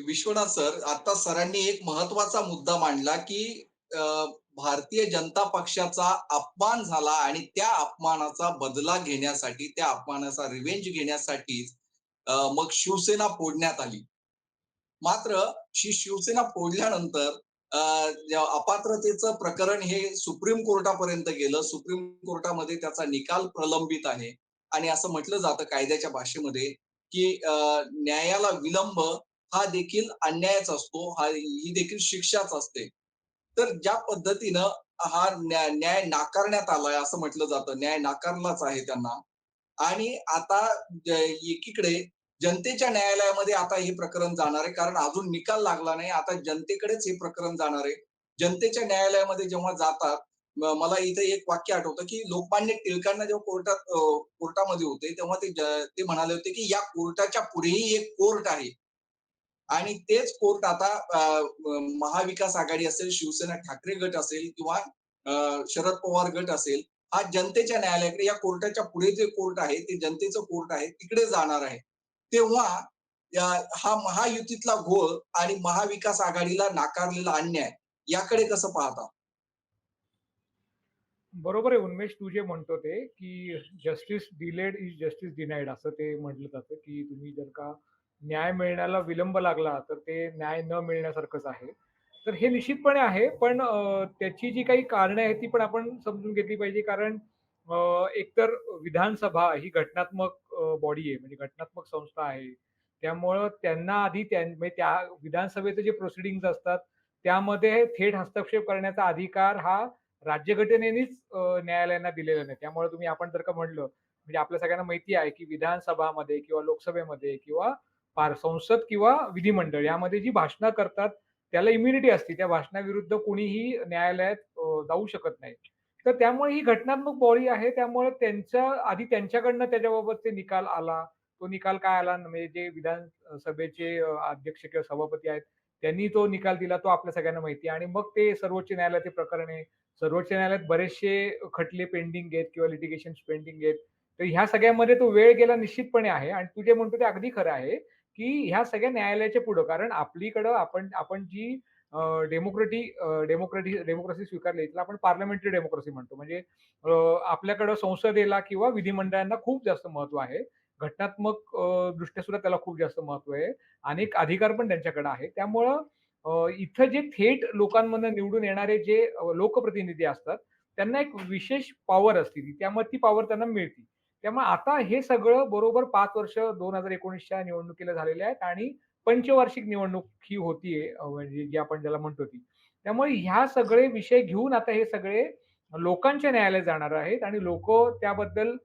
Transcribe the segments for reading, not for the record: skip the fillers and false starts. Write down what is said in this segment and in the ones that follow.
Vishwanath sir, आता सरांनी एक महत्त्वाचा मुद्दा मांडला, की अ, भारतीय जनता पक्षाचा अपमान झाला आणि त्या अपमानाचा बदला घेण्यासाठी, त्या अपमानाचा रिव्हेंज घेण्यासाठीच मग शिवसेना फोडण्यात आली. मात्र शिवसेना फोडल्यानंतर अपात्रतेचं प्रकरण हे सुप्रीम कोर्टापर्यंत गेलं. सुप्रीम कोर्टामध्ये त्याचा निकाल प्रलंबित आहे आणि असं म्हटलं जातं कायद्याच्या भाषेमध्ये, की न्यायाला विलंब हा देखील अन्यायच असतो. ही देखील शिक्षाच असते. तर ज्या पद्धतीनं हा न्याय नाकारण्यात आलाय असं म्हटलं जातं. न्याय नाकारलाच आहे त्यांना. आणि आता एकीकडे जनतेच्या न्यायालयामध्ये आता हे प्रकरण जाणार आहे. कारण अजून निकाल लागला नाही. आता जनतेकडेच हे प्रकरण जाणार आहे. जनतेच्या न्यायालयामध्ये जेव्हा जातात, मला इथे एक वाक्य आठवतं, की लोकमान्य टिळकांना जेव्हा कोर्टामध्ये होते, तेव्हा ते म्हणाले होते, की या कोर्टाच्या पुढेही एक कोर्ट आहे. आणि तेच कोर्ट आता महाविकास आघाडी असेल, शिवसेना ठाकरे गट असेल किंवा शरद पवार गट असेल, हा जनतेच्या न्यायालयाकडे या कोर्टाच्या पुढे जे कोर्ट आहे, ते जनतेचं कोर्ट आहे, तिकडे जाणार आहे. तेव्हा या हा महायुतीतला घोळ आणि महाविकास आघाडीला नाकारलेला अन्याय याकडे कसं पाहता? बरोबर आहे उन्मेष, तू जे म्हणतो ते, की justice delayed is justice denied असं ते म्हटलं जातं, की तुम्ही जर का न्याय मिळण्याला विलंब लागला, तर ते न्याय न मिळण्यासारखंच आहे. तर हे निश्चितपणे आहे, पण त्याची जी काही कारणे आहेत, ती पण आपण समजून घेतली पाहिजे. कारण एकतर विधानसभा ही घटनात्मक बॉडी आहे, म्हणजे घटनात्मक संस्था आहे. त्यामुळं त्यांना आधी म्हणजे त्या विधानसभेचे जे प्रोसिडिंग्ज असतात, त्यामध्ये थेट हस्तक्षेप करण्याचा अधिकार हा राज्यघटनेनेच न्यायालयांना दिलेलं नाही. त्यामुळे आपण जर का म्हटलं, म्हणजे आपल्या सगळ्यांना माहिती आहे, की विधानसभामध्ये किंवा लोकसभेमध्ये किंवा संसद किंवा विधिमंडळ यामध्ये जी भाषणं करतात, त्याला इम्युनिटी असते. त्या भाषणाविरुद्ध कोणीही न्यायालयात जाऊ शकत नाही. तर त्यामुळे ही घटनात्मक बॉडी आहे. त्यामुळे त्यांच्या आधी त्यांच्याकडनं त्याच्याबाबतचे निकाल आला. तो निकाल काय आला म्हणजे जे विधानसभेचे अध्यक्ष किंवा सभापती आहेत, त्यांनी तो निकाल दिला तो आपल्या सगळ्यांना माहिती आहे आणि मग ते सर्वोच्च न्यायालयाचे प्रकरण आहे. सर्वोच्च न्यायालयात बरेचसे खटले पेंडिंग आहेत किंवा लिटिगेशन्स पेंडिंग आहेत. तर ह्या सगळ्यामध्ये तो वेळ गेला निश्चितपणे आहे आणि तू जे म्हणतो ते अगदी खरं आहे, की ह्या सगळ्या न्यायालयाच्या पुढं कारण आपलीकडं आपण आपण जी डेमोक्रेसी स्वीकारली त्याला आपण पार्लमेंटरी डेमोक्रेसी म्हणतो. म्हणजे आपल्याकडं संसदेला किंवा विधिमंडळांना खूप जास्त महत्त्व आहे. घटनात्मक दृष्ट्या सुद्धा त्याला खूप जास्त महत्त्व आहे. अनेक अधिकार पण त्यांच्याकडे आहे. त्यामुळं इथं जे थेट लोकांमधनं निवडून येणारे जे लोकप्रतिनिधी असतात, त्यांना एक विशेष पॉवर असते ती. त्यामुळे ती पॉवर त्यांना मिळते. त्यामुळे आता हे सगळं बरोबर 5 वर्ष 2019च्या निवडणुकीला झालेले आहेत आणि पंचवार्षिक निवडणूक ही होतीये म्हणजे जी आपण ज्याला म्हणतो ती. त्यामुळे ह्या सगळे विषय घेऊन आता हे सगळे लोकांच्या न्यायालयात जाणार आहेत आणि लोकं त्याबद्दल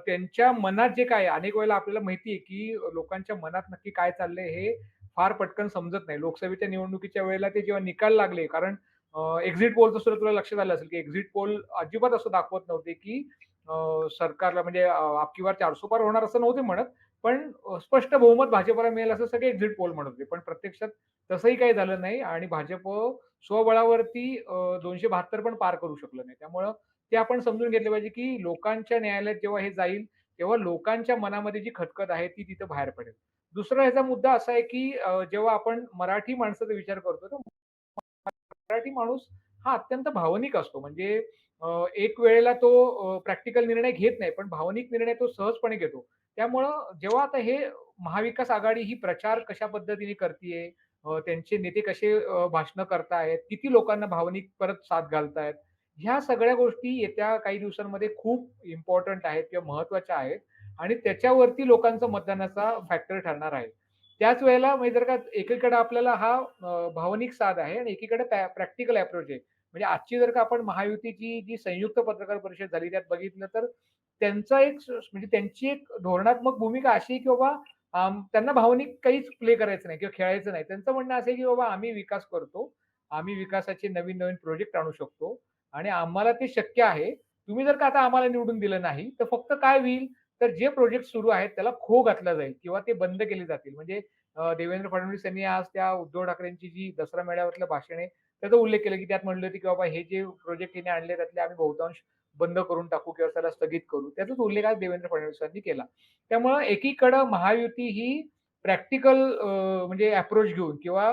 त्यांच्या मनात जे काय आहे, अनेक वेळेला आपल्याला माहिती आहे, की लोकांच्या मनात नक्की काय चाललंय हे फार पटकन समजत नाही. लोकसभेच्या निवडणुकीच्या वेळेला ते जेव्हा निकाल लागले कारण एक्झिट पोलचं सुद्धा तुला लक्षात आलं असेल, की एक्झिट पोल अजिबात असं दाखवत नव्हते, की सरकारला म्हणजे अबकी बार 400 पार होणार असं नव्हते म्हणत. पण स्पष्ट बहुमत भाजपला मिळेल असं सगळे एक्झिट पोल म्हणत होते. पण प्रत्यक्षात तसंही काही झालं नाही आणि भाजप स्वबळावरती 272 पण पार करू शकलं नाही. त्यामुळं ते आपण समजून घेतलं पाहिजे, की लोकांच्या न्यायालयात जेव्हा हे जाईल, तेव्हा लोकांच्या मनामध्ये जी खतखत आहे ती तिथं बाहेर पडेल. दुसरा ह्याचा मुद्दा असा आहे, की जेव्हा आपण मराठी माणसाचा विचार करतो, तर मराठी माणूस हा अत्यंत भावनिक असतो. म्हणजे एक वेळेला तो प्रॅक्टिकल निर्णय घेत नाही, पण भावनिक निर्णय तो सहजपणे घेतो. त्यामुळं जेव्हा आता हे महाविकास आघाडी ही प्रचार कशा पद्धतीने करतीये, त्यांचे नेते कसे भाषणं करतायत, किती लोकांना भावनिक परत साथ घालतायत. ह्या सगळ्या गोष्टी येत्या काही दिवसांमध्ये खूप इम्पोर्टंट आहेत किंवा महत्त्वाच्या आहेत आणि त्याच्यावरती लोकांचं मतदानाचा फॅक्टर ठरणार आहे. त्याच वेळेला म्हणजे जर का एकीकडे आपल्याला हा भावनिक साध आहे आणि एकीकडे प्रॅक्टिकल अप्रोच आहे. म्हणजे आजची जर का आपण महायुतीची जी संयुक्त पत्रकार परिषद झाली त्यात बघितलं तर त्यांचा एक म्हणजे त्यांची एक धोरणात्मक भूमिका अशी आहे, की बाबा त्यांना भावनिक काहीच प्ले करायचं नाही किंवा खेळायचं नाही. त्यांचं म्हणणं असं आहे, की बाबा आम्ही विकास करतो. आम्ही विकासाचे नवीन-नवीन प्रोजेक्ट आणू शकतो आणि आम्हाला ते शक्य आहे. तुम्ही जर का आता आम्हाला निवडून दिलं नाही, तर फक्त काय होईल, तर जे प्रोजेक्ट सुरू आहेत त्याला खो घातला जाईल किंवा ते बंद केले जातील. म्हणजे देवेंद्र फडणवीस यांनी आज त्या उद्धव ठाकरेंची जी दसरा मेळाव्यातलं भाषण आहे, त्याचा उल्लेख केला, की त्यात म्हटलं होतं, की बाबा हे जे प्रोजेक्ट हिने आणले त्यातले आम्ही बहुतांश बंद करून टाकू किंवा त्याला स्थगित करू. त्याचाच उल्लेख आज देवेंद्र फडणवीसांनी केला. त्यामुळं एकीकडं महायुती ही प्रॅक्टिकल म्हणजे अप्रोच घेऊन किंवा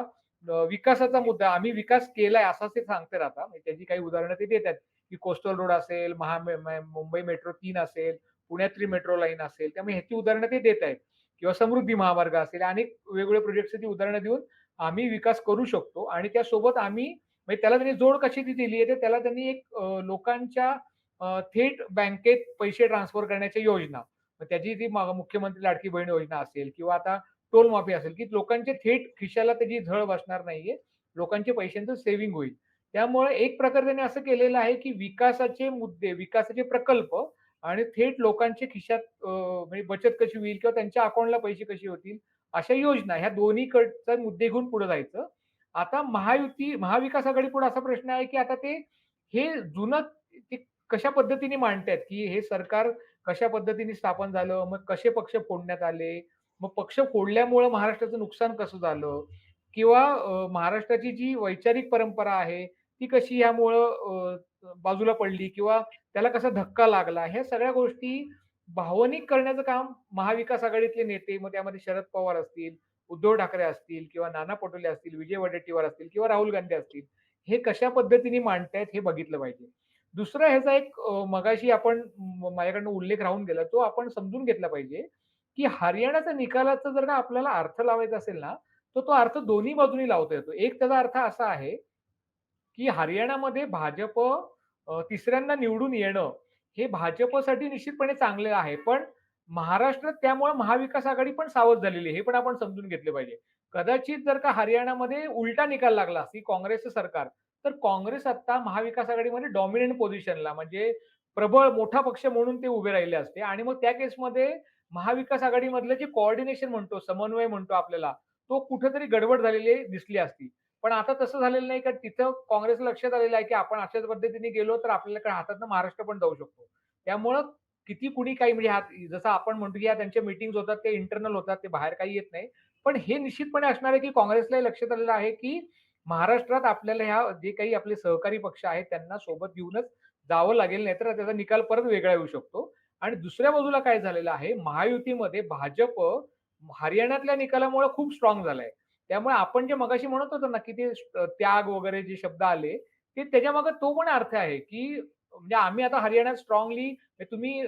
विकासाचा मुद्दा आम्ही विकास केलाय असंच ते सांगतात आता. म्हणजे त्याची काही उदाहरणं ते देतात, की कोस्टल रोड असेल, मुंबई मेट्रो 3 असेल, पुण्यातली मेट्रो लाईन असेल. त्यामुळे ह्याची उदाहरणं ते देत आहेत किंवा समृद्धी महामार्ग असेल. अनेक वेगवेगळ्या प्रोजेक्ट्सची उदाहरणं देऊन आम्ही विकास करू शकतो आणि त्यासोबत आम्ही म्हणजे त्याला त्यांनी जोड कशी ती दिली आहे, तर त्याला त्यांनी एक लोकांच्या थेट बँकेत पैसे ट्रान्सफर करण्याची योजना. मग त्याची ती मुख्यमंत्री लाडकी बहीण योजना असेल किंवा आता टोल माफी असेल, की लोकांच्या थेट खिशाला त्याची झळ बसणार नाहीये. लोकांच्या पैशांचं सेव्हिंग होईल. त्यामुळे एक प्रकारे त्यांनी असं केलेलं आहे, की विकासाचे मुद्दे, विकासाचे प्रकल्प आणि थेट लोकांच्या खिशात म्हणजे बचत कशी होईल किंवा त्यांच्या अकाउंटला पैसे कसे होतील, अशा योजना ह्या दोन्हीकडचे मुद्दे घेऊन पुढे जायचं. आता महाविकास आघाडीपुढे असा प्रश्न आहे, की आता हे जुनं ते कशा पद्धतीने मांडतायत, की हे सरकार कशा पद्धतीने स्थापन झालं, मग कसे पक्ष फोडण्यात आले, मग पक्ष फोडल्यामुळं महाराष्ट्राचं नुकसान कसं झालं किंवा महाराष्ट्राची जी वैचारिक परंपरा आहे, ती कशी यामुळं बाजूला पडली किंवा त्याला कसा धक्का लागला. ह्या सगळ्या गोष्टी भावनिक करण्याचं काम महाविकास आघाडीतले नेते, मग त्यामध्ये शरद पवार असतील, उद्धव ठाकरे असतील किंवा नाना पटोले असतील, विजय वडेट्टीवार असतील किंवा राहुल गांधी असतील. हे कशा पद्धतीने मांडतायत हे बघितलं पाहिजे. दुसरं ह्याचा एक मगाशी आपण माझ्याकडनं उल्लेख राहून गेला, तो आपण समजून घेतला पाहिजे, की हरियाणाच्या निकालाचा जर का आपल्याला अर्थ लावायचा असेल ना, तर तो अर्थ दोन्ही बाजूनी लावता येतो. एक त्याचा अर्थ असा आहे, की हरियाणामध्ये भाजप तिसऱ्यांदा निवडून येणं, हे भाजपसाठी निश्चितपणे चांगले आहे. पण महाराष्ट्रात त्यामुळे महाविकास आघाडी पण सावध झालेली आहे. हे पण आपण समजून घेतलं पाहिजे. कदाचित जर का हरियाणामध्ये उलटा निकाल लागला, की काँग्रेसचं सरकार, तर काँग्रेस आता महाविकास आघाडीमध्ये डॉमिनंट पोझिशनला म्हणजे प्रबळ मोठा पक्ष म्हणून ते उभे राहिले असते आणि मग त्या केसमध्ये महाविकास आघाडीमधलं जे कोऑर्डिनेशन म्हणतो, समन्वय म्हणतो आपल्याला, तो कुठेतरी गडबड झालेली दिसली असती. पण आता तसं झालेलं नाही, कारण तिथं काँग्रेसला लक्षात आलेलं आहे, की आपण अशाच पद्धतीने गेलो तर आपल्याकडे हातातनं महाराष्ट्र पण जाऊ शकतो. त्यामुळं किती कुणी काही म्हणजे जसं आपण म्हणतो, की या त्यांच्या मीटिंग्ज होतात ते इंटरनल होतात, ते बाहेर काही येत नाही. पण हे निश्चितपणे असणार आहे, की काँग्रेसलाही लक्षात आलेलं आहे, की महाराष्ट्रात आपल्याला ह्या जे काही आपले सहकारी पक्ष आहेत त्यांना सोबत घेऊनच जावं लागेल, नाहीतर त्याचा निकाल परत वेगळा येऊ शकतो. आणि दुसऱ्या बाजूला काय झालेलं आहे, महायुतीमध्ये भाजप हरियाणातल्या निकालामुळे खूप स्ट्राँग झालाय. त्यामुळे आपण जे मगाशी म्हणत होतो ना, की ते त्याग वगैरे जे शब्द आले, ते त्याच्यामागे तो पण अर्थ आहे, की म्हणजे आम्ही आता हरियाणात स्ट्राँगली तुम्ही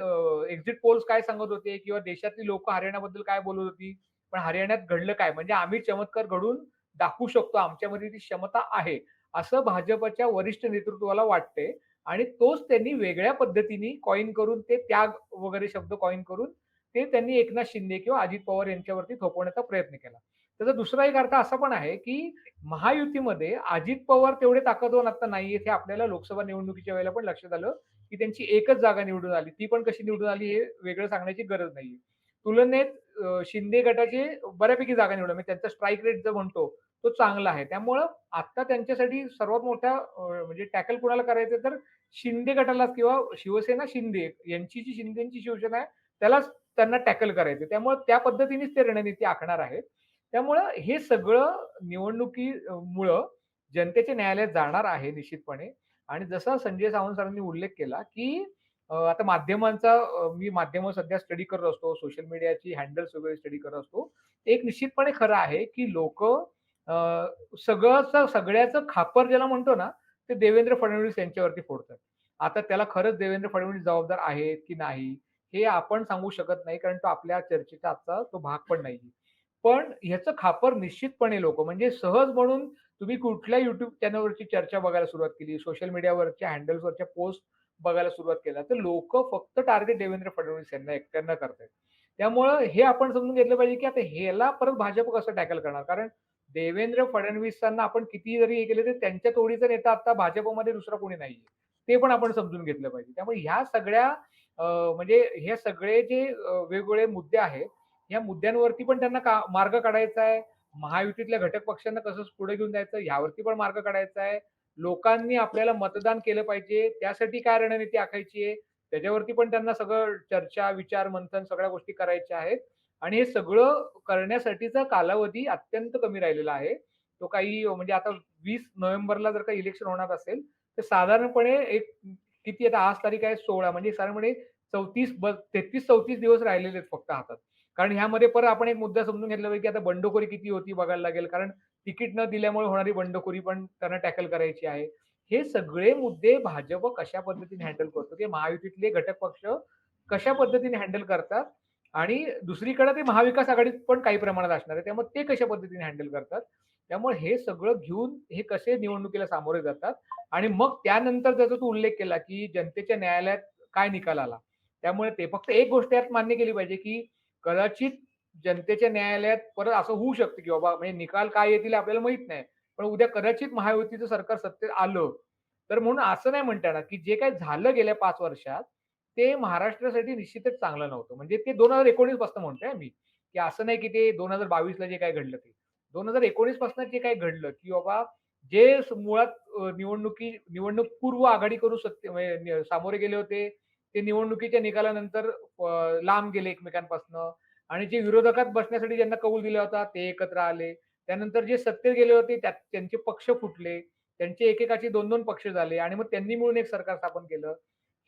एक्झिट पोल्स काय सांगत होते किंवा देशातली लोकं हरियाणाबद्दल काय बोलत होती. पण हरियाणात घडलं काय? म्हणजे आम्ही चमत्कार घडवून दाखवू शकतो. आमच्यामध्ये ती क्षमता आहे. असं भाजपच्या वरिष्ठ नेतृत्वाला वाटतंय आणि तोच त्यांनी वेगळ्या पद्धतीने कॉइन करून ते त्याग वगैरे शब्द कॉइन करून ते त्यांनी एकनाथ शिंदे किंवा अजित पवार यांच्यावरती थोपवण्याचा प्रयत्न केला. त्याचा दुसरा एक अर्थ असा पण आहे, की महायुतीमध्ये अजित पवार तेवढे ताकदवान आता नाहीयेत हे आपल्याला लोकसभा निवडणुकीच्या वेळेला पण लक्षात आलं, की त्यांची एकच जागा निवडून आली. ती पण कशी निवडून आली हे वेगळं सांगण्याची गरज नाहीये. तुलनेत शिंदे गटाचे बऱ्यापैकी जागा निवडल्या. म्हणजे त्यांचा स्ट्राईक रेट जो म्हणतो, तो चांगला आहे. त्यामुळं आता त्यांच्यासाठी सर्वात मोठा म्हणजे टॅकल कुणाला करायचं तर शिंदे गटालाच किंवा शिवसेना शिंदे यांची जी शिंदेची शिवसेना आहे, त्यालाच त्यांना टॅकल करायचं. त्यामुळे त्या पद्धतीनेच ते रणनीती आखणार आहेत. त्यामुळं हे सगळं मुळं जनतेच्या न्यायालयात जाणार आहे निश्चितपणे आणि जसा संजय सावंत सरांनी उल्लेख केला, की आता मी माध्यमं सध्या स्टडी करत असतो. सोशल मीडियाची हँडल्स वगैरे स्टडी करत असतो. एक निश्चितपणे खरं आहे, की लोकं सगळ्याचं खापर ज्याला म्हणतो ना, ते देवेंद्र फडणवीस यांच्यावरती फोडतात. आता त्याला खरंच देवेंद्र फडणवीस जबाबदार आहेत की नाही, हे आपण सांगू शकत नाही. कारण तो आपल्या चर्चेचा आजचा तो भाग पण नाहीये. पण ह्याचं खापर निश्चितपणे लोकं म्हणजे सहज म्हणून तुम्ही कुठल्या YouTube चॅनलवरची चर्चा बघायला सुरुवात केली, सोशल मीडियावरच्या हँडल्सवरच्या पोस्ट बघायला सुरुवात केल्या, तर लोकं फक्त टार्गेट देवेंद्र फडणवीस यांना एकट्यांना करतायत. त्यामुळं हे आपण समजून घेतलं पाहिजे, की आता ह्याला परत भाजप कसं टॅकल करणार? कारण देवेंद्र फडणवीसांना आपण कितीही जरी हे केलं, तर त्यांच्या तोडीचा नेता आता भाजपमध्ये दुसरा कोणी नाहीये. ते पण आपण समजून घेतलं पाहिजे. त्यामुळे ह्या सगळ्या म्हणजे हे सगळे जे वेगवेगळे मुद्दे आहेत, या मुद्द्यांवरती पण त्यांना मार्ग काढायचा आहे. महायुतीतल्या घटक पक्षांना कसं पुढे घेऊन जायचं ह्यावरती पण मार्ग काढायचा आहे. लोकांनी आपल्याला मतदान केलं पाहिजे. त्यासाठी काय रणनीती आखायची आहे, त्याच्यावरती पण त्यांना सगळं चर्चा, विचार, मंथन सगळ्या गोष्टी करायच्या आहेत. आणि हे सगळं करण्यासाठीचा कालावधी अत्यंत कमी राहिलेला आहे. तो काही म्हणजे आता 20 नोव्हेंबरला जर का इलेक्शन होणार असेल, तर साधारणपणे एक किती आता आज तारीख आहे 16 म्हणजे साधारणपणे 34 दिवस राहिलेले आहेत फक्त हातात. कारण ह्यामध्ये परत आपण एक मुद्दा समजून घेतला पाहिजे, की आता बंडखोरी किती होती बघायला लागेल. कारण तिकीट न दिल्यामुळे होणारी बंडखोरी पण त्यांना टॅकल करायची आहे. हे सगळे मुद्दे भाजप कशा पद्धतीने हँडल करतो, की महायुतीतले घटक पक्ष कशा पद्धतीने हँडल करतात आणि दुसरीकडे ते महाविकास आघाडीत पण काही प्रमाणात असणार आहे. त्यामुळे ते कशा पद्धतीने हँडल करतात. त्यामुळे हे सगळं घेऊन हे कसे निवडणुकीला सामोरे जातात आणि मग त्यानंतर त्याचा तू उल्लेख केला, की जनतेच्या न्यायालयात काय निकाल आला. त्यामुळे ते फक्त एक गोष्ट यात मान्य केली पाहिजे, की कदाचित जनतेच्या न्यायालयात परत असं होऊ शकतं, की बाबा म्हणजे निकाल काय येतील आपल्याला माहीत नाही. पण उद्या कदाचित महायुतीचं सरकार सत्तेत आलं, तर म्हणून असं नाही म्हणता येणार, की जे काही झालं गेल्या 5 वर्षात, ते महाराष्ट्रासाठी निश्चितच चांगलं नव्हतं. म्हणजे ते 2019 पासून म्हणतोय मी, की असं नाही, की ते 2022 ला जे काही घडलं ते. 2019 पासून जे काही घडलं, की बाबा जे मुळात निवडणूक पूर्व आघाडी करून म्हणजे सामोरे गेले होते, ते निवडणुकीच्या निकालानंतर लांब गेले एकमेकांपासनं आणि जे विरोधकात बसण्यासाठी ज्यांना कौल दिला होता, ते एकत्र आले. त्यानंतर जे सत्तेत गेले होते, त्यात त्यांचे पक्ष फुटले. त्यांचे एकेकाचे 2-2 पक्ष झाले आणि मग त्यांनी मिळून एक सरकार स्थापन केलं.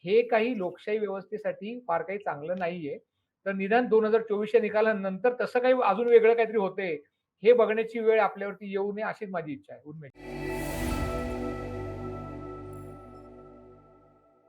हे काही लोकशाही व्यवस्थेसाठी फार काही चांगलं नाहीये. तर निदान 2024च्या निकालानंतर तसं काही अजून वेगळं काहीतरी होतंय, हे बघण्याची वेळ आपल्यावरती येऊ नये अशीच माझी इच्छा आहे. उन्मेष.